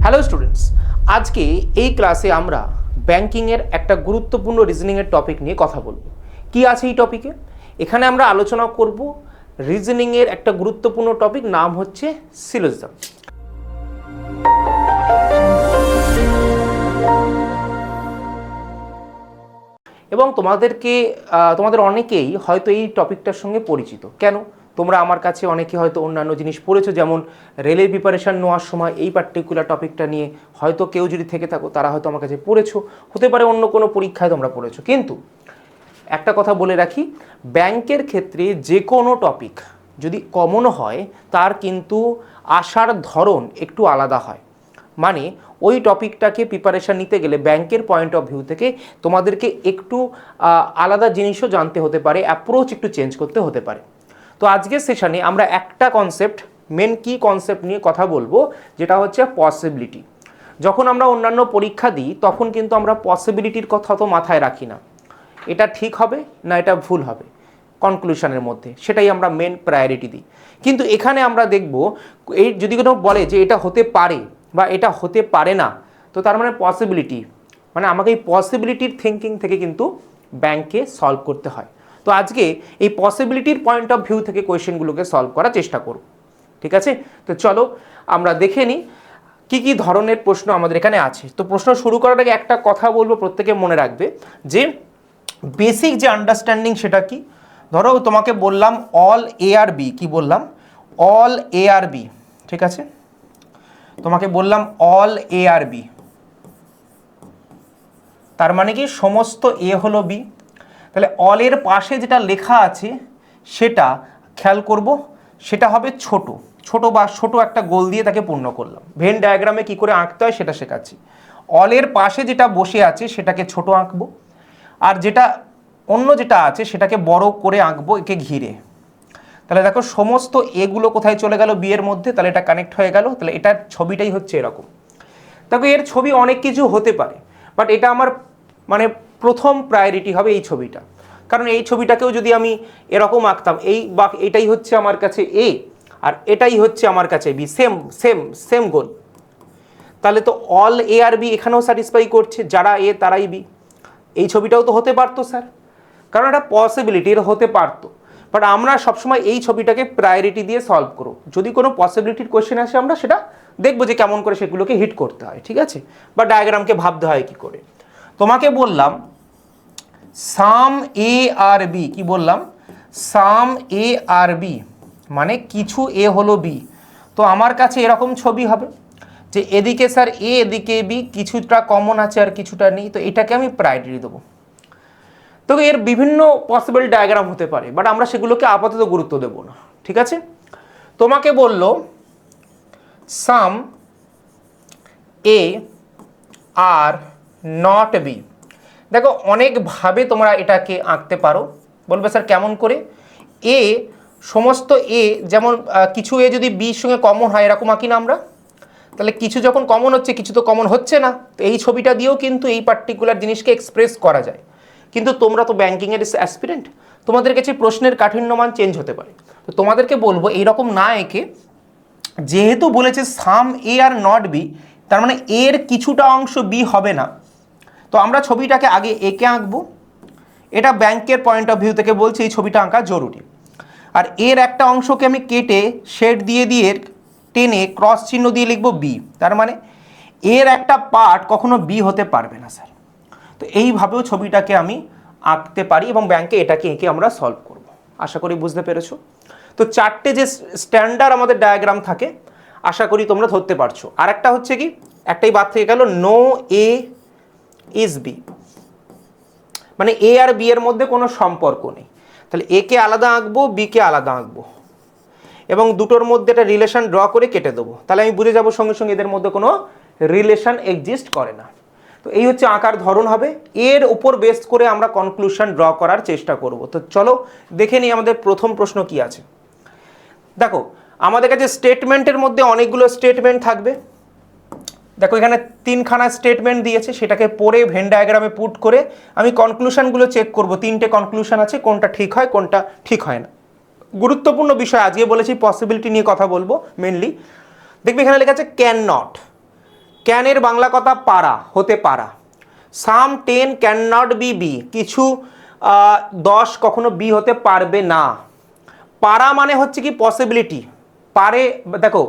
Hello students, আজকে এই ক্লাসে আমরা ব্যাংকিংয়ের একটা গুরুত্বপূর্ণ রিজনিংয়ের টপিক নিয়ে কথা বলবো। কি আছে এই টপিকে? এখানে আমরা আলোচনা করব রিজনিংয়ের একটা গুরুত্বপূর্ণ টপিক, নাম হচ্ছে সিলোজিজম। এবং তোমাদের অনেকেই হয়তো এই টপিকটার সঙ্গে পরিচিত। কেন? তোমরা আমার কাছে অনেকে হয়তো অন্যান্য জিনিস পড়েছো, যেমন রেলের প্রিপারেশান নেওয়ার সময় এই পার্টিকুলার টপিকটা নিয়ে হয়তো কেউ যদি থেকে থাকো তারা হয়তো আমার কাছে পড়েছো, হতে পারে অন্য কোনো পরীক্ষায় তোমরা পড়েছো। কিন্তু একটা কথা বলে রাখি, ব্যাংকের ক্ষেত্রে যে কোনো টপিক যদি কমন হয় তার কিন্তু আসার ধরন একটু আলাদা হয়। মানে ওই টপিকটাকে প্রিপারেশান নিতে গেলে ব্যাংকের পয়েন্ট অফ ভিউ থেকে তোমাদেরকে একটু আলাদা জিনিসও জানতে হতে পারে, অ্যাপ্রোচ একটু চেঞ্জ করতে হতে পারে। তো আজকের সেশনে আমরা একটা কনসেপ্ট, মেন কি কনসেপ্ট নিয়ে কথা বলবো, যেটা হচ্ছে পসিবিলিটি। যখন আমরা অন্যান্য পরীক্ষা দিই তখন কিন্তু আমরা পসিবিলিটির কথা তো মাথায় রাখি না, এটা ঠিক হবে না এটা ভুল হবে কনক্লুশনের মধ্যে, সেটাই আমরা মেন প্রায়োরিটি দিই। কিন্তু এখানে আমরা দেখব এই যদি কোনো বলে যে এটা হতে পারে বা এটা হতে পারে না, তো তার মানে পসিবিলিটি, মানে আমাকে এই পসিবিলিটির থিঙ্কিং থেকে কিন্তু ব্যাংকে সলভ করতে হয়। তো আজকে এই পসিবিলিটির পয়েন্ট অফ ভিউ থেকে কোয়েশ্চেনগুলোকে সলভ করার চেষ্টা করব। ঠিক আছে? তো চলো আমরা দেখে নিই কী কী ধরনের প্রশ্ন আমাদের এখানে আছে। তো প্রশ্ন শুরু করার আগে একটা কথা বলবো, প্রত্যেকে মনে রাখবে যে বেসিক যে আন্ডারস্ট্যান্ডিং সেটা কি। ধরো তোমাকে বললাম অল এ আর বি, কি বললাম? অল এ আর বি। ঠিক আছে, তোমাকে বললাম অল এ আর বি, তার মানে কি সমস্ত এ হলো বি। তাহলে অলের পাশে যেটা লেখা আছে সেটা খেয়াল করব, সেটা হবে ছোট ছোট বা ছোট একটা গোল দিয়ে তাকে পূর্ণ করলাম। ভেন ডায়াগ্রামে কি করে আঁকতে হয় সেটা শেখাচ্ছি। অলের পাশে যেটা বসে আছে সেটাকে ছোট আঁকবো, আর যেটা অন্য যেটা আছে সেটাকে বড় করে আঁকবো একে ঘিরে। তাহলে দেখো সমস্ত এগুলো কোথায় চলে গেল? বি এর মধ্যে, তাহলে এটা কানেক্ট হয়ে গেল। তাহলে এটার ছবিটাই হচ্ছে এরকম। দেখো এর ছবি অনেক কিছু হতে পারে, বাট এটা আমার মানে প্রথম প্রায়োরিটি হবে এই ছবিটা। কারণ এই ছবিটাকেও যদি আমি এরকম আঁকতাম, এই বা এটাই হচ্ছে আমার কাছে এ আর এটাই হচ্ছে আমার কাছে বি, সেম সেম সেম গোল, তাহলে তো অল এ আর বি এখানেও স্যাটিসফাই করছে, যারা এ তারাই বি। এই ছবিটাও তো হতে পারতো স্যার, কারণ এটা পসিবিলিটি, এটা হতে পারতো। বাট আমরা সবসময় এই ছবিটাকে প্রায়োরিটি দিয়ে সলভ করো। যদি কোনো পসিবিলিটির কোয়েশ্চেন আসে আমরা সেটা দেখবো যে কেমন করে সেগুলোকে হিট করতে হয়। ঠিক আছে? বা ডায়াগ্রামকে ভাবতে হয় কি করে। তোমাকে বললাম সাম এ আর বি, কি বললাম? সাম এ আর বি মানে কিছু এ হলো বি। তো আমার কাছে এরকম ছবি হবে যে এদিকে স্যার এ, এদিকে বি, কিছুটা কমন আছে আর কিছুটা নেই, তো এটাকে আমি প্রায়োরিটি দেবো। তো এর বিভিন্ন পসিবল ডায়াগ্রাম হতে পারে, বাট আমরা সেগুলোকে আপাতত গুরুত্ব দেব না। ঠিক আছে? তোমাকে বলল সাম এ আর নট বি। দেখো অনেকভাবে তোমরা এটাকে আঁকতে পারো। বলবে স্যার কেমন করে? এ সমস্ত এ, যেমন কিছু এ যদি বির সঙ্গে কমন হয় এরকম আঁকি না আমরা? তাহলে কিছু যখন কমন হচ্ছে কিছু তো কমন হচ্ছে না, তো এই ছবিটা দিয়েও কিন্তু এই পার্টিকুলার জিনিসকে এক্সপ্রেস করা যায়। কিন্তু তোমরা তো ব্যাংকিংয়ের অ্যাসপিরেন্ট, তোমাদের কাছে প্রশ্নের কাঠিন্যমান চেঞ্জ হতে পারে। তো তোমাদেরকে বলবো এইরকম না এঁকে, যেহেতু বলেছে সাম এ আর নট বি, তার মানে এর কিছুটা অংশ বি হবে না। তো আমরা ছবিটাকে আগে একে আঁকবো, এটা ব্যাংকের পয়েন্ট অফ ভিউ থেকে বলছে এই ছবিটা আঁকা জরুরি। আর এর একটা অংশকে আমি কেটে শেড দিয়ে দিয়ে টেনে ক্রস চিহ্ন দিয়ে লিখবো বি, তার মানে এর একটা পার্ট কখনো বি হতে পারবে না স্যার। তো এইভাবেও ছবিটাকে আমি আঁকতে পারি এবং ব্যাংকে এটাকে এঁকে আমরা সলভ করব। আশা করি বুঝতে পেরেছো। তো চারটে যে স্ট্যান্ডার্ড আমাদের ডায়াগ্রাম থাকে আশা করি তোমরা ধরতে পারছো। আর একটা হচ্ছে কি, একটাই বাদ থেকে গেল, নো এ ইজ বি, মানে এ আর বি এর মধ্যে কোনো সম্পর্ক নেই। তাহলে এ কে আলাদা আঁকবো, বি কে আলাদা আঁকবো এবং দুটোর মধ্যে একটা রিলেশন ড্র করে কেটে দেবো। তাহলে আমি বুঝে যাবো সঙ্গে সঙ্গে এদের মধ্যে কোনো রিলেশন এক্সিস্ট করে না। তো এই হচ্ছে আঁকার ধরন হবে। এর উপর বেস করে আমরা কনক্লুশন ড্র করার চেষ্টা করব। তো চলো দেখে নিই আমাদের প্রথম প্রশ্ন কি আছে। দেখো আমাদের কাছে স্টেটমেন্টের মধ্যে অনেকগুলো স্টেটমেন্ট থাকবে। দেখো এখানে তিনখানা স্টেটমেন্ট দিয়েছে, সেটাকে পড়ে ভেন ডায়াগ্রামে পুট করে আমি কনক্লুশনগুলো চেক করব। তিনটে কনক্লুশন আছে, কোনটা ঠিক হয় কোনটা ঠিক হয় না। গুরুত্বপূর্ণ বিষয় আজকে বলেছি পসিবিলিটি নিয়ে কথা বলবো মেনলি। দেখবে এখানে লেখা আছে ক্যান নট। ক্যানের বাংলা কথা পারা, হতে পারা। সাম 10 ক্যান নট বি বি, কিছু 10 কখনো বি হতে পারবে না। পারা মানে হচ্ছে কি পসিবিলিটি, পারে, দেখো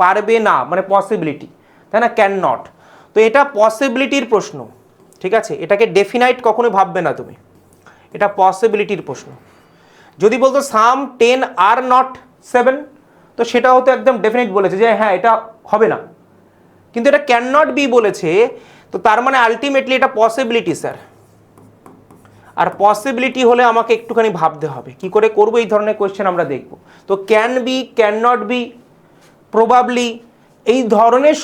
পারবে না মানে পসিবিলিটি, তাই না, ক্যান নট। তো এটা পসিবিলিটির প্রশ্ন, ঠিক আছে, এটাকে ডেফিনাইট কখনো ভাববে না তুমি, এটা পসিবিলিটির প্রশ্ন। যদি বলতো সাম 10 আর নট 7, তো সেটা হতো একদম ডেফিনাইট বলেছে যে হ্যাঁ এটা হবে না, কিন্তু এটা ক্যান নট বি বলেছে, তো তার মানে আলটিমেটলি এটা পসিবিলিটি স্যার। আর পসিবিলিটি হলে আমাকে একটুখানি ভাবতে হবে, কি করে করবো এই ধরনের কোয়েশ্চেন আমরা দেখব। তো can be, can not be, probably, এই ধরনের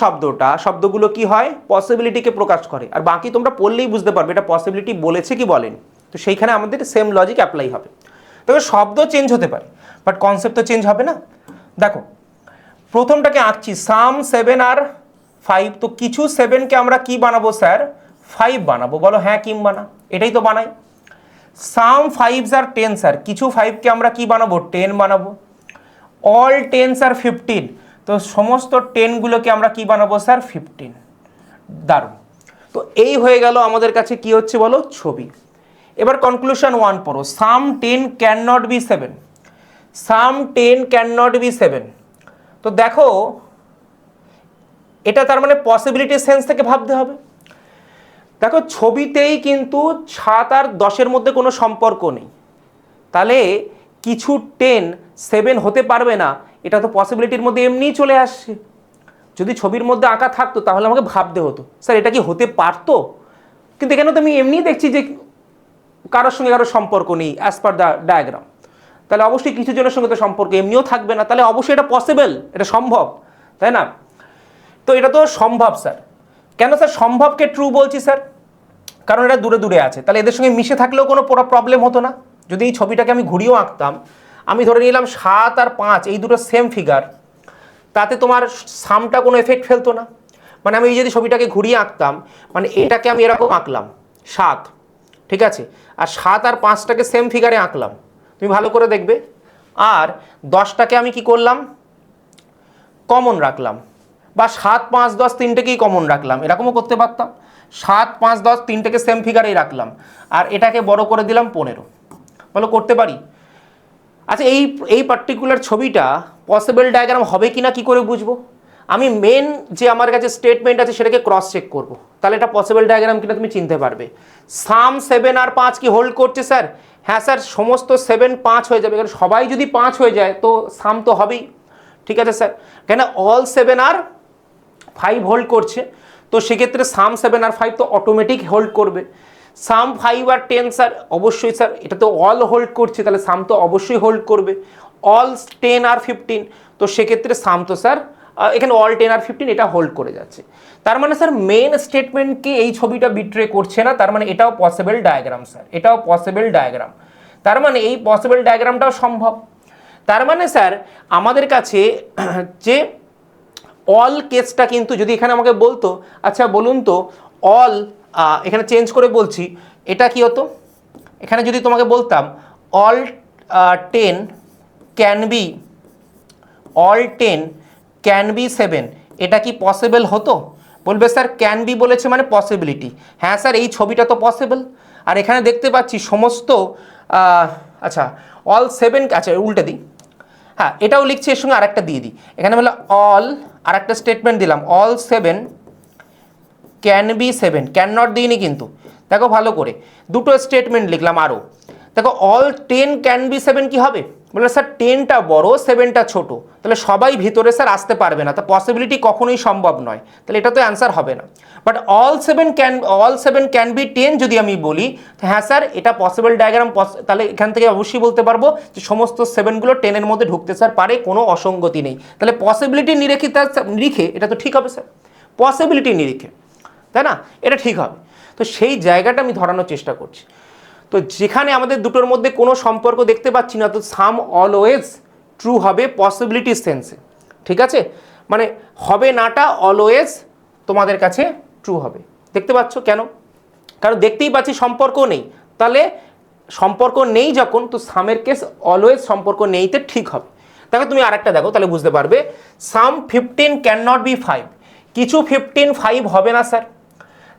শব্দগুলো কি হয়, পসিবিলিটিকে প্রকাশ করে। আর বাকি তোমরা পড়লেই বুঝতে পারবে এটা পসিবিলিটি বলেছে কি বলেন। তো সেইখানে আমাদের সেম লজিক অ্যাপ্লাই হবে। তবে শব্দ চেঞ্জ হতে পারে, বাট কনসেপ্ট তো চেঞ্জ হবে না। দেখো প্রথমটাকে আঁকছি, সাম 7 আর 5, তো কিছু 7কে আমরা কি বানাবো স্যার, 5 বানাবো। বলো হ্যাঁ কিংবা না, এটাই তো বানাই। সাম 5s আর 10 স্যার, কিছু 5কে আমরা কি বানাবো, 10 বানাবো। অল 10s আর 15, তো সমস্ত 10গুলোকে আমরা কি বানাবো স্যার, 15। দারুণ। তো এই হয়ে গেল আমাদের কাছে কি হচ্ছে বলো, ছবি। এবার কনক্লুশন 1 পড়ো। Some 10 can not be 7, some 10 can not be 7। তো দেখো এটা তার মানে পসিবিলিটি সেন্স থেকে ভাবতে হবে। দেখো ছবিতেই কিন্তু 7 আর 10-এর মধ্যে কোনো সম্পর্ক নেই, তাহলে কিছু 10 7 হতে পারবে না, এটা তো পসিবিলিটির মধ্যে এমনিই চলে আসছে। যদি ছবির মধ্যে আঁকা থাকতো তাহলে আমাকে ভাবতে হতো স্যার এটা কি হতে পারতো, কিন্তু এখানে তো আমি এমনিই দেখছি যে কারোর সঙ্গে কারোর সম্পর্ক নেই অ্যাজ পার দ্য ডায়াগ্রাম, তাহলে অবশ্যই কিছু জনের সঙ্গে তো সম্পর্ক এমনিও থাকবে না, তাহলে অবশ্যই এটা পসিবল, এটা সম্ভব, তাই না। তো এটা তো সম্ভব স্যার। কেন স্যার সম্ভবকে ট্রু বলছি স্যার, কারণ এটা দূরে দূরে আছে, তাহলে এদের সঙ্গে মিশে থাকলেও কোনো প্রবলেম হতো না। যদি এই ছবিটাকে আমি ঘুরিয়েও আঁকতাম, আমি ধরে নিলাম 7 আর 5 এই দুটো সেম ফিগার, তাতে তোমার সামটা কোনো এফেক্ট ফেলতো না। মানে আমি যদি ছবিটাকে ঘুরিয়ে আঁকতাম, মানে এটাকে আমি এরকম আঁকলাম 7, ঠিক আছে, আর 7 আর 5টাকে সেম ফিগারে আঁকলাম, তুমি ভালো করে দেখবে। আর 10টাকে আমি কি করলাম, কমন রাখলাম, বা 7 5 10 তিনটেকেই কমন রাখলাম, এরকমও করতে পারতাম। 7 5 10 তিনটেকে সেম ফিগারেই রাখলাম, আর এটাকে বড় করে দিলাম 15, বলো করতে পারি। আচ্ছা এই পার্টিকুলার ছবিটা পসিবল ডায়াগ্রাম হবে কিনা কি করে বুঝবো, আমি মেন যে আমার কাছে স্টেটমেন্ট আছে সেটাকে ক্রস চেক করব, তাহলে এটা পসিবল ডায়াগ্রাম কিনা তুমি চিনতে পারবে। সাম 7 আর 5 কি হোল্ড করছে স্যার, হ্যাঁ স্যার সমস্ত 7 5 হয়ে যাবে, কারণ সবাই যদি 5 হয়ে যায় তো সাম তো হবেই, ঠিক আছে স্যার। কেন অল 7 আর 5 হোল্ড করছে, তো সেক্ষেত্রে সাম 7 আর 5 তো অটোমেটিক হোল্ড করবে। সাম 5 আর 10 স্যার অবশ্যই স্যার, এটা তো অল হোল্ড করছে, তাহলে সাম তো অবশ্যই হোল্ড করবে। অল 10 আর 15, তো সেক্ষেত্রে সাম তো স্যার এখানে অল 10 আর 15 এটা হোল্ড করে যাচ্ছে। তার মানে স্যার মেন স্টেটমেন্টকে এই ছবিটা বিট্রে করছে না, তার মানে এটাও পসিবল ডায়াগ্রাম স্যার, এটাও পসিবল ডায়াগ্রাম, তার মানে এই পসিবল ডায়াগ্রামটাও সম্ভব। তার মানে স্যার আমাদের কাছে যে অল কেসটা কিন্তু যদি এখানে আমাকে বলতো, আচ্ছা বলুন তো অল, এখানে চেঞ্জ করে বলছি, এটা কি হতো, এখানে যদি তোমাকে বলতাম all 10 can be, all 10 can be 7, এটা কি পসিবল হতো, বলবে স্যার ক্যান বি বলেছে মানে পসিবিলিটি, হ্যাঁ স্যার এই ছবিটা তো পসিবল। আর এখানে দেখতে পাচ্ছি সমস্ত আচ্ছা অল 7, আচ্ছা উল্টে দিই, হ্যাঁ এটাও লিখছি, এর সঙ্গে আরেকটা দিয়ে দিই, এখানে বলে অল, আর একটা স্টেটমেন্ট দিলাম all 7 can be 7, can not দিইনি কিন্তু, দেখো ভালো করে দুটো স্টেটমেন্ট লিখলাম আরও। দেখো অল 10 ক্যান বি 7 কি হবে, বলে স্যার 10টা বড় 7টা ছোট, তাহলে সবাই ভিতরে স্যার আসতে পারবে না, তা পসিবিলিটি কখনোই সম্ভব নয়, তাহলে এটা তো অ্যান্সার হবে না। বাট অল 7 ক্যান বি 10 যদি আমি বলি, হ্যাঁ স্যার এটা পসিবল ডায়াগ্রাম, তাহলে এখান থেকে অবশ্যই বলতে পারবো যে সমস্ত 7গুলো 10-এর মধ্যে ঢুকতে স্যার পারে, কোনো অসঙ্গতি নেই, তাহলে পসিবিলিটি নিরিখে এটা তো ঠিক হবে স্যার, পসিবিলিটি নিরিখে, তাই না, এটা ঠিক হবে। তো সেই জায়গাটা আমি ধরানোর চেষ্টা করছি। তো যেখানে আমাদের দুটোর মধ্যে কোনো সম্পর্ক দেখতে পাচ্ছি না, তো সাম অলওয়েজ ট্রু হবে পসিবিলিটি সেন্সে, ঠিক আছে, মানে হবে নাটা অলওয়েজ তোমাদের কাছে ট্রু হবে। দেখতে পাচ্ছ কেন, কারণ দেখতেই পাচ্ছি সম্পর্ক নেই, তাহলে সম্পর্ক নেই যখন, তো সামের কেস অলওয়েজ সম্পর্ক নেইতে ঠিক হবে। দেখো তুমি আরেকটা দেখো তাহলে বুঝতে পারবে, সাম 15 ক্যান নট বি 5, কিছু 15 5 হবে না স্যার।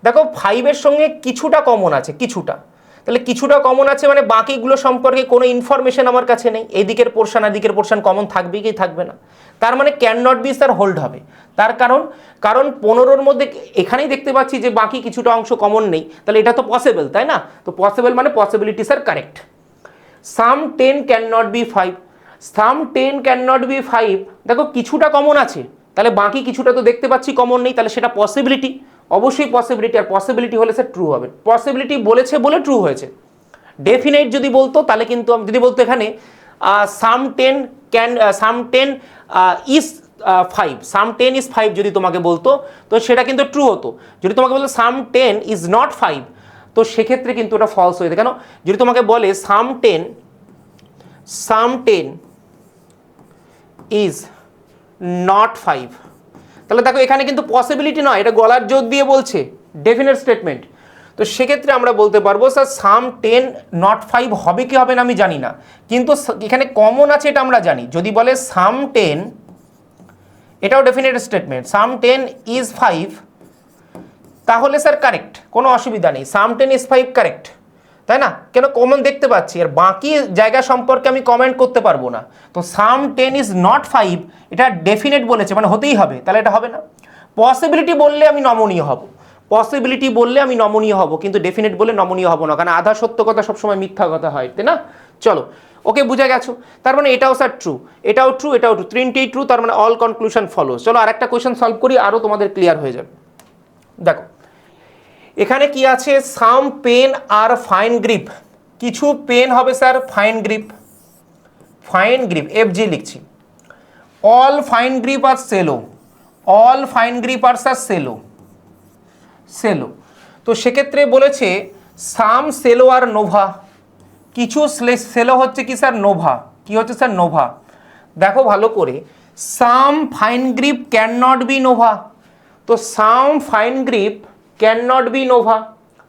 দেখো 5-এর সঙ্গে কিছুটা কমন আছে, কিছুটা, তাহলে কিছুটা কমন আছে মানে বাকিগুলো সম্পর্কে কোনো ইনফরমেশন আমার কাছে নেই। এদিকের পোর্শন আর দিকের পোর্শন কমন থাকবে কি থাকবে না, তার মানে can not be sir hold হবে। তার কারণ 15-র মধ্যে এখানেই দেখতে পাচ্ছি যে বাকি কিছুটা অংশ কমন নেই, তাহলে এটা তো পসিবল, তাই না? তো পসিবল মানে possibility sir correct. Some 10 can not be 5, some 10 can not be 5, দেখো কিছুটা কমন আছে, তাহলে বাকি কিছুটা তো দেখতে পাচ্ছি কমন নেই, তাহলে সেটা পসিবিলিটি, অবশ্যই পসিবিলিটি। আর পসিবিলিটি হলে স্যার ট্রু হবে, পসিবিলিটি বলেছে বলে ট্রু হয়েছে। ডেফিনেট যদি বলতো তাহলে কিন্তু যদি বলতো এখানে সাম 10 ইজ 5, সাম 10 ইজ 5 যদি তোমাকে বলতো তো সেটা কিন্তু ট্রু হতো। যদি তোমাকে বলতো সাম 10 ইজ নট 5, তো সেক্ষেত্রে কিন্তু ওটা ফলস হয়ে যেত। কেন? যদি তোমাকে বলে সাম 10 ইজ নট 5, তাহলে দেখো এখানে কিন্তু পসিবিলিটি নয়, এটা গলার জোর দিয়ে বলছে, ডেফিনেট স্টেটমেন্ট। তো সেক্ষেত্রে আমরা বলতে পারবো স্যার সাম 10 নট 5 হবে কি হবে না আমি জানি না, কিন্তু এখানে কমন আছে এটা আমরা জানি। যদি বলে সাম 10, এটাও ডেফিনেট স্টেটমেন্ট, সাম 10 ইজ 5, তাহলে স্যার কারেক্ট, কোনো অসুবিধা নেই, সাম 10 ইজ 5 কারেক্ট, তাই না? কেন? কমন দেখতে পাচ্ছি, আর বাকি জায়গা সম্পর্কে আমি কমেন্ট করতে পারবো না। তো সাম 10 ইজ নট 5 এটা ডেফিনেট বলেছে মানে হতেই হবে, তাহলে এটা হবে না। পসিবিলিটি বললে আমি নমনীয় হব, পসিবিলিটি বললে আমি নমনীয় হব, কিন্তু ডেফিনেট বলে নমনীয় হব না, কারণ আধা সত্য কথা সবসময় মিথ্যা কথা হয়, তাই না? চলো, ওকে, বুঝা গেছো? তার মানে এটাও স্যার ট্রু, এটাও ট্রু, এটাও ট্রু, তিনটেই ট্রু, তার মানে অল কনক্লুশন ফলোস। চলো আরেকটা কোয়েশ্চেন সলভ করি, আরও তোমাদের ক্লিয়ার হয়ে যাবে। দেখো এখানে কি আছে, some pen are fine grip, কিছু পেন হবে sir fine grip, fine grip FG লিখছি। All fine grip are Cello, all fine grip are sir Cello, Cello. তো সেক্ষেত্রে বলেছে সাম সেলো আর নোভা, কিছু সেলো হচ্ছে কি স্যার নোভা, কি হচ্ছে স্যার নোভা। দেখো ভালো করে, some fine grip can not be Nova, তো some fine grip can not be Nova.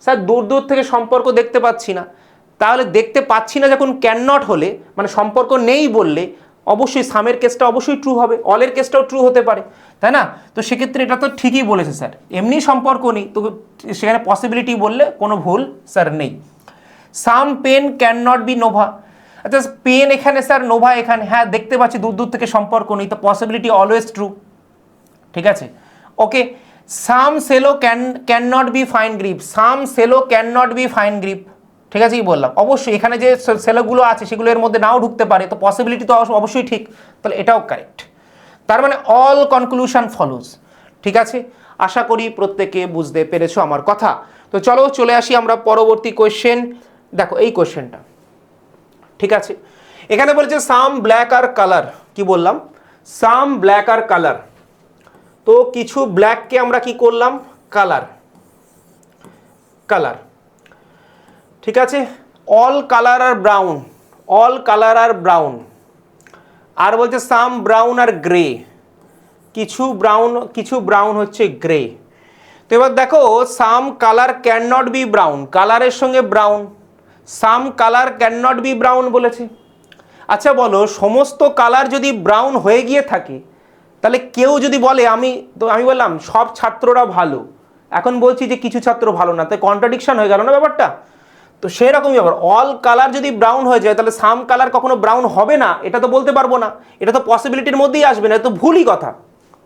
Sir দূর দূর থেকে সম্পর্ক দেখতে পাচ্ছি না, তাহলে দেখতে পাচ্ছি না যখন ক্যান নট হলে মানে সম্পর্ক নেই বললে অবশ্যই সামের কেসটা অবশ্যই ট্রু হবে, অলের কেসটাও ট্রু হতে পারে, তাই না? তো সেক্ষেত্রে এটা তো ঠিকই বলেছে স্যার, এমনি সম্পর্ক নেই তো সেখানে পসিবিলিটি বললে কোনো ভুল স্যার নেই। Some pen can not be Nova, আচ্ছা পেন এখানে স্যার নোভা এখানে, হ্যাঁ দেখতে পাচ্ছি দূর দূর থেকে সম্পর্ক নেই, তো পসিবিলিটি অলওয়েজ ট্রু, ঠিক আছে? Okay, some Cello can not be fine grip, some Cello can not be fine grip, ঠিক আছে? কি বললাম, অবশ্যই এখানে যে সেলোগুলো আছে সেগুলো এর মধ্যে নাও ঢুকতে পারে, তো পসিবিলিটি তো অবশ্যই ঠিক, তাহলে এটাও কারেক্ট। তার মানে অল কনক্লুশন ফলোজ, ঠিক আছে? আশা করি প্রত্যেকে বুঝতে পেরেছো আমার কথা। তো চলো চলে আসি আমরা পরবর্তী কোয়েশ্চেন। দেখো এই কোয়েশ্চেনটা, ঠিক আছে? এখানে বলছে সাম ব্ল্যাক আর কালার, কি বললাম, সাম ব্ল্যাক আর কালার, তো কিছু ব্ল্যাককে আমরা কি করলাম, কালার, কালার, ঠিক আছে? All colour are brown, all colour are brown, আর বলছে সাম ব্রাউন আর গ্রে, কিছু ব্রাউন হচ্ছে গ্রে। তো এবার দেখো some colour can not be brown, কালারের সঙ্গে brown, some colour can not be brown বলেছে। আচ্ছা বলো, সমস্ত কালার যদি ব্রাউন হয়ে গিয়ে থাকে তাহলে কেউ যদি বলে আমি বললাম সব ছাত্ররা ভালো, এখন বলছি যে কিছু ছাত্র ভালো না, তাই কন্ট্রাডিকশন হয়ে গেল না ব্যাপারটা? তো সেরকমই ব্যাপার, অল কালার যদি ব্রাউন হয়ে যায় তাহলে সাম কালার কখনো ব্রাউন হবে না এটা তো বলতে পারবো না, এটা তো পসিবিলিটির মধ্যেই আসবে না, এটা তো ভুলই কথা,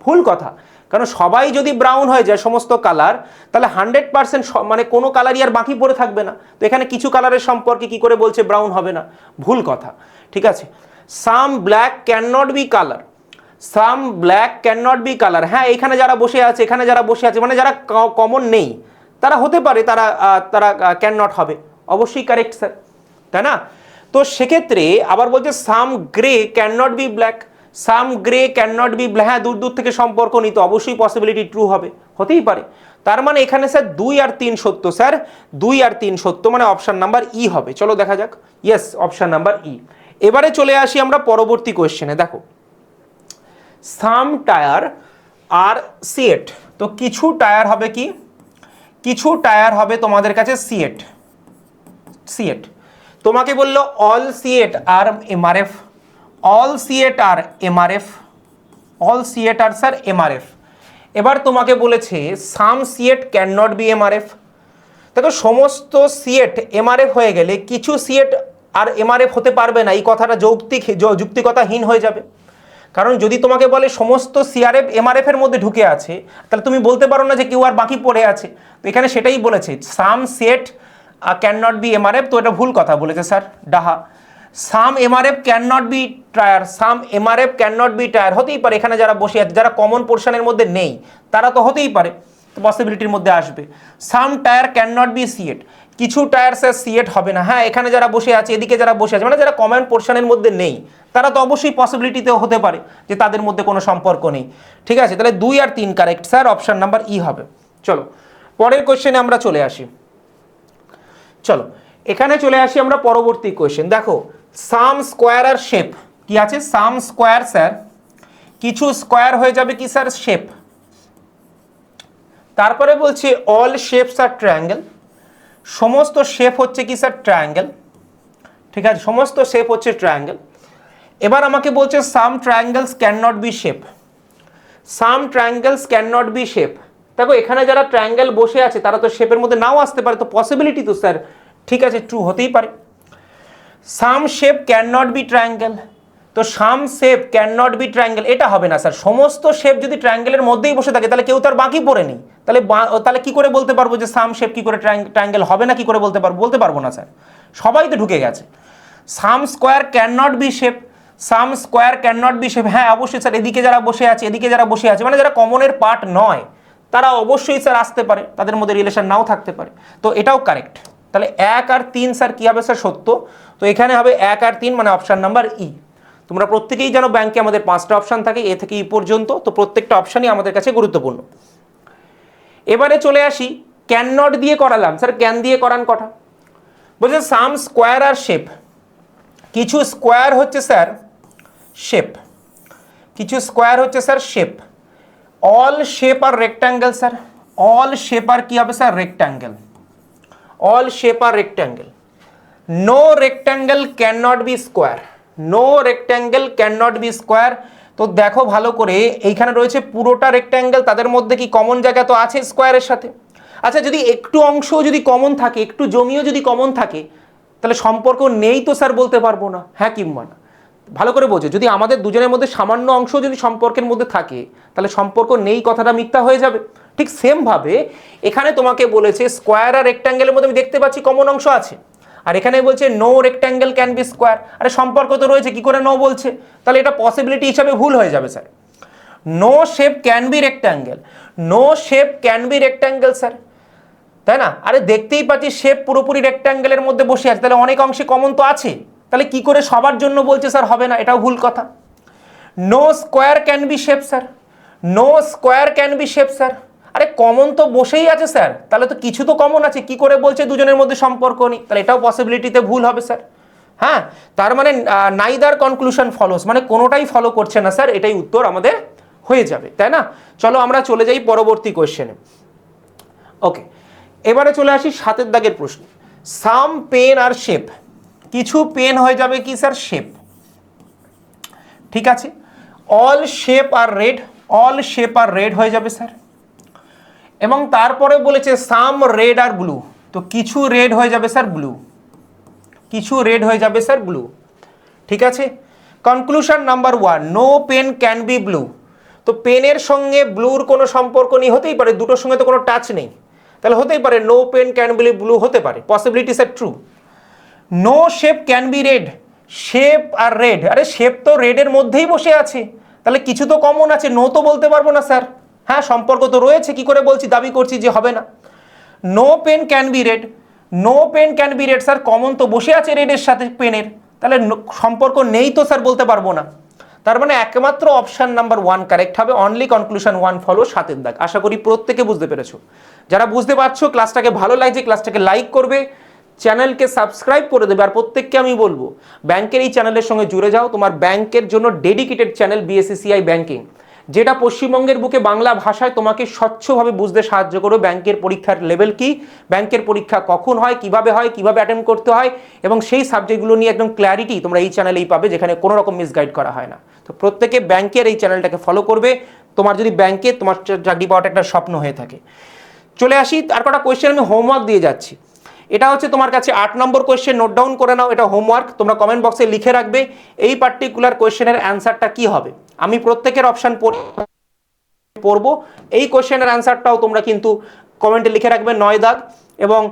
ভুল কথা। কারণ সবাই যদি ব্রাউন হয়ে যায় সমস্ত কালার, তাহলে 100% মানে কোনো কালারই আর বাকি পড়ে থাকবে না। তো এখানে কিছু কালারের সম্পর্কে কি করে বলছে ব্রাউন হবে না, ভুল কথা, ঠিক আছে? Some black can not be colour, some black can not be colour, হ্যাঁ এখানে যারা বসে আছে, এখানে যারা বসে আছে মানে যারা কমন নেই তারা হতে পারে, তারা ক্যান নট হবে, অবশ্যই কারেক্ট স্যার, তাই না? তো সেক্ষেত্রে আবার বলছে some grey can not be black, some grey can not be black, হ্যাঁ দূর দূর থেকে সম্পর্ক নেই, তো অবশ্যই পসিবিলিটি ট্রু হবে, হতেই পারে। তার মানে এখানে স্যার 2 আর 3 সত্য, স্যার 2 আর 3 সত্য, মানে অপশন নাম্বার ই হবে। চলো দেখা যাক, ইয়েস অপশন নাম্বার ই। এবারে চলে আসি আমরা পরবর্তী কোয়েশ্চেনে। দেখো সাম টায়ার আর সিয়েট, তো কিছু টায়ার হবে কি, কিছু টায়ার হবে তোমাদের কাছে সিয়েট, সিয়েট। তোমাকে বললো all Ceat are MRF, all Ceat are MRF, all Ceat are sir MRF. এবার তোমাকে বলেছে some Ceat can not be MRF. দেখো সমস্ত সিএট এমআরএফ হয়ে গেলে কিছু সিএট আর এমআরএফ হতে পারবে না, এই কথাটা যুক্তিকতাহীন হয়ে যাবে। কারণ যদি তোমাকে বলে সমস্ত সিআরএফ এমআরএফ এর মধ্যে ঢুকে আছে, তাহলে তুমি বলতে পারো না যে কেউ আর বাকি পড়ে আছে। তো এখানে সেটাই বলেছে some Ceat can not be MRF, তো এটা ভুল কথা বলেছে স্যার, ডাহা। Some MRF can not be tyre, some MRF can not be tyre হতেই পারে, এখানে যারা বসে আছে যারা কমন পোর্শনের মধ্যে নেই তারা তো হতেই পারে, তো পসিবিলিটির মধ্যে আসবে। Some tyre can not be Ceat, কিছু টায়ার স্যার সিএট হবে না। হ্যাঁ, এখানে যারা বসে আছে, এদিকে যারা বসে আছে, মানে যারা কমন পোর্শনের মধ্যে নেই তারা তো অবশ্যই পসিবিলিটিতেও হতে পারে যে তাদের মধ্যে কোনো সম্পর্ক নেই। ঠিক আছে, তাহলে 2 আর 3 correct sir, option number E হবে। চলো পরের কোশ্চেনে আমরা চলে আসি। চলো এখানে চলে আসি আমরা পরবর্তী কোশ্চেন। দেখো সাম স্কোয়ার আর শেপ কি আছে, সাম স্কোয়ার স্যার কিছু স্কোয়ার হয়ে যাবে কি স্যার শেপ। তারপরে বলছে অল শেপস আর ট্রায়াঙ্গেল, সমস্ত শেপ হচ্ছে কি স্যার ট্রায়াঙ্গেল। ঠিক আছে, সমস্ত শেপ হচ্ছে ট্রায়াঙ্গেল। এবার আমাকে বলছে some triangles can not be shape, some triangles can not be shape. দেখো এখানে যারা ট্রায়াঙ্গেল বসে আছে তারা তো শেপের মধ্যে নাও আসতে পারে, তো পসিবিলিটি তো স্যার ঠিক আছে ট্রু হতেই পারে। Some shape can not be triangle, তো some shape can not be triangle এটা হবে না স্যার। সমস্ত শেপ যদি ট্রায়াঙ্গেলের মধ্যেই বসে থাকে তাহলে কেউ তার বাকি পড়ে নেই, তাহলে কি করে বলতে পারবো যে সাম শেপ কি করে ট্রায়াঙ্গেল হবে না, কি করে বলতে পারবো, বলতে পারবো না স্যার, সবাই তো ঢুকে গেছে। Some square can not be shape, some square can not be shape, হ্যাঁ অবশ্যই স্যার, এদিকে যারা বসে আছে এদিকে যারা বসে আছে মানে যারা কমনের পার্ট নয় তারা অবশ্যই স্যার আসতে পারে, তাদের মধ্যে রিলেশন নাও থাকতে পারে, তো এটাও কারেক্ট। তাহলে 1 আর 3 স্যার কি হবে স্যার সত্য, তো এখানে হবে 1 আর 3 মানে অপশন নাম্বার ই। তোমরা প্রত্যেকেই জানো ব্যাংকে আমাদের 5টা অপশন থাকে এ থেকে ই পর্যন্ত, তো প্রত্যেকটা অপশনই আমাদের কাছে গুরুত্বপূর্ণ। এবারে চলে আসি ক্যান নট দিয়ে করালাম, স্যার ক্যান দিয়ে করান কটা, বলছে সাম স্কোয়ার আর শেপ, কিছু স্কোয়ার হচ্ছে স্যার শেপ, কিছু স্কোয়ার হচ্ছে sir shape. All shape are rectangle sir, all shape are কি হবে sir rectangle, all shape are rectangle. No rectangle can not be square, no rectangle can not be square. তো দেখো ভালো করে এইখানে রয়েছে পুরোটা রেক্ট্যাঙ্গেল, তাদের মধ্যে কি কমন জায়গা তো আছে স্কোয়ারের সাথে। আচ্ছা যদি একটু অংশ যদি কমন থাকে, একটু জমিও যদি কমন থাকে, তাহলে সম্পর্ক নেই তো স্যার বলতে পারবো না, হ্যাঁ কিংবা না। ভালো করে বোঝো, যদি আমাদের দুজনের মধ্যে সামান্য অংশ যদি সম্পর্কের মধ্যে থাকে তাহলে সম্পর্ক নেই কথাটা মিথ্যা হয়ে যাবে। ঠিক সেমভাবে এখানে তোমাকে বলেছে স্কোয়ার আর রেক্ট্যাঙ্গেলের মধ্যে আমি দেখতে পাচ্ছি কমন অংশ আছে, আর এখানে বলছে no rectangle can be square, আরে সম্পর্ক তো রয়েছে কি করে নো বলছে, তাহলে এটা পসিবিলিটি হিসাবে ভুল হয়ে যাবে sir. No shape can be rectangle, no shape can be rectangle sir, তাই না? আরে দেখতেই পাচ্ছি শেপ পুরোপুরি রেক্ট্যাঙ্গেলের মধ্যে বসে আছে, তাহলে অনেক অংশে কমন তো আছে, তাহলে কি করে সবার জন্য বলছে স্যার হবে না, এটাও ভুল কথা। No square can be shape sir, no square can be shape sir, আরে কমন তো বসেই আছে স্যার, তাহলে তো কিছু তো কমন আছে, কি করে বলছে দুজনের মধ্যে সম্পর্ক নেই, তাহলে এটাও পসিবিলিটিতে ভুল হবে স্যার। হ্যাঁ, তার মানে নাইদার কনক্লুশন ফলোস, মানে কোনোটাই ফলো করছে না স্যার, এটাই উত্তর আমাদের হয়ে যাবে, তাই না? চলো আমরা চলে যাই পরবর্তী কোয়েশ্চেনে। ওকে, এবারে চলে আসি 7 দাগের প্রশ্ন। সাম পেন আর শেপ, কিছু পেন হয়ে যাবে কি স্যার শেপ। ঠিক আছে, all shape are red, all shape are red হয়ে যাবে স্যার। এবং তারপরে বলেছে সাম রেড আর ব্লু, তো কিছু রেড হয়ে যাবে স্যার ব্লু, কিছু রেড হয়ে যাবে স্যার ব্লু। ঠিক আছে, conclusion number 1, no pen can be blue, তো পেনের সঙ্গে ব্লুর কোনো সম্পর্ক নেই, হতেই পারে, দুটোর সঙ্গে তো কোনো টাচ নেই, তাহলে হতেই পারে no pen can be blue হতে পারে, possibility sir true. No shape can be red, shape are red, আরে শেপ তো রেডের মধ্যেই বসে আছে, তাহলে কিছু তো কমন আছে, নো তো বলতে পারবো না স্যার, হ্যাঁ সম্পর্ক তো রয়েছে, কি করে বলছি, দাবি করছি যে হবে না। No pen can be red, no pen can be red sir, common তো বসে আছে রেডের সাথে পেনের, তাহলে সম্পর্ক নেই তো স্যার বলতে পারবো না। তার মানে একমাত্র অপশন নাম্বার 1 কারেক্ট হবে, অনলি কনক্লুশন 1 ফলো 7 দাগ। আশা করি প্রত্যেকে বুঝতে পেরেছো, যারা বুঝতে পারছো ক্লাসটাকে ভালো লাগছে ক্লাসটাকে লাইক করবে, চ্যানেলকে সাবস্ক্রাইব করে দেবে, আর প্রত্যেককে আমি বলবো ব্যাংকের এই চ্যানেলের সঙ্গে জুড়ে যাও, তোমার ব্যাংকের জন্য ডেডিকেটেড চ্যানেল বিএসসিসিআই ব্যাংকিং, যেটা পশ্চিমবঙ্গের বুকে বাংলা ভাষায় তোমাকে স্বচ্ছভাবে বুঝতে সাহায্য করবে ব্যাংকের পরীক্ষার লেভেল কি, ব্যাংকের পরীক্ষা কখন হয়, কিভাবে অ্যাটেম্প করতে হয়, এবং সেই সাবজেক্টগুলো নিয়ে একদম ক্ল্যারিটি তোমরা এই চ্যানেলেই পাবে, যেখানে কোনো রকম মিসগাইড করা হয় না। তো প্রত্যেকে ব্যাংকের এই চ্যানেলটাকে ফলো করবে, তোমার যদি ব্যাংকে তোমার চাকরি পাওয়াটা একটা স্বপ্ন হয়ে থাকে। চলে আসি, আর কটা কোয়েশ্চেন আমি হোমওয়ার্ক দিয়ে যাচ্ছি। এটা হচ্ছে তোমার কাছে 8 নম্বর কোয়েশ্চেন, নোট ডাউন করে নাও, এটা হোমওয়ার্ক, তোমরা কমেন্ট বক্সে লিখে রাখবে এই পার্টিকুলার কোয়েশ্চেনের অ্যান্সারটা কি হবে। আমি প্রত্যেকের অপশান পড়বো, এই কোয়েশ্চেনের অ্যান্সারটাও তোমরা কিন্তু কমেন্টে লিখে রাখবে 9 দাগ। এবং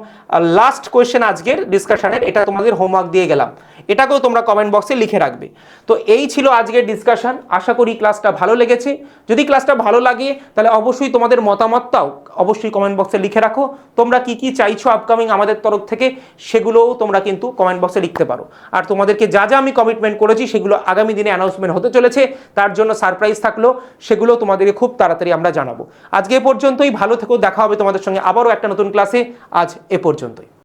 লাস্ট কোয়েশ্চেন আজকের ডিসকাশনের, এটা তোমাদের হোমওয়ার্ক দিয়ে গেলাম, এটাকেও তোমরা কমেন্ট বক্সে লিখে রাখবে। তো এই ছিল আজকের ডিসকাশন, আশা করি ক্লাসটা ভালো লেগেছে। যদি ক্লাসটা ভালো লাগে তাহলে অবশ্যই তোমাদের মতামতটাও অবশ্যই কমেন্ট বক্সে লিখে রাখো। তোমরা কি কি চাইছো আপকামিং আমাদের তরফ থেকে সেগুলোও তোমরা কিন্তু কমেন্ট বক্সে লিখতে পারো। আর তোমাদেরকে যা যা আমি কমিটমেন্ট করেছি সেগুলো আগামী দিনে অ্যানাউন্সমেন্ট হতে চলেছে, তার জন্য সারপ্রাইজ থাকলো, সেগুলো তোমাদেরকে খুব তাড়াতাড়ি আমরা জানাবো। আজকে এ পর্যন্তই, ভালো থেকো, দেখা হবে তোমাদের সঙ্গে আবারও একটা নতুন ক্লাসে। আজ এ পর্যন্তই।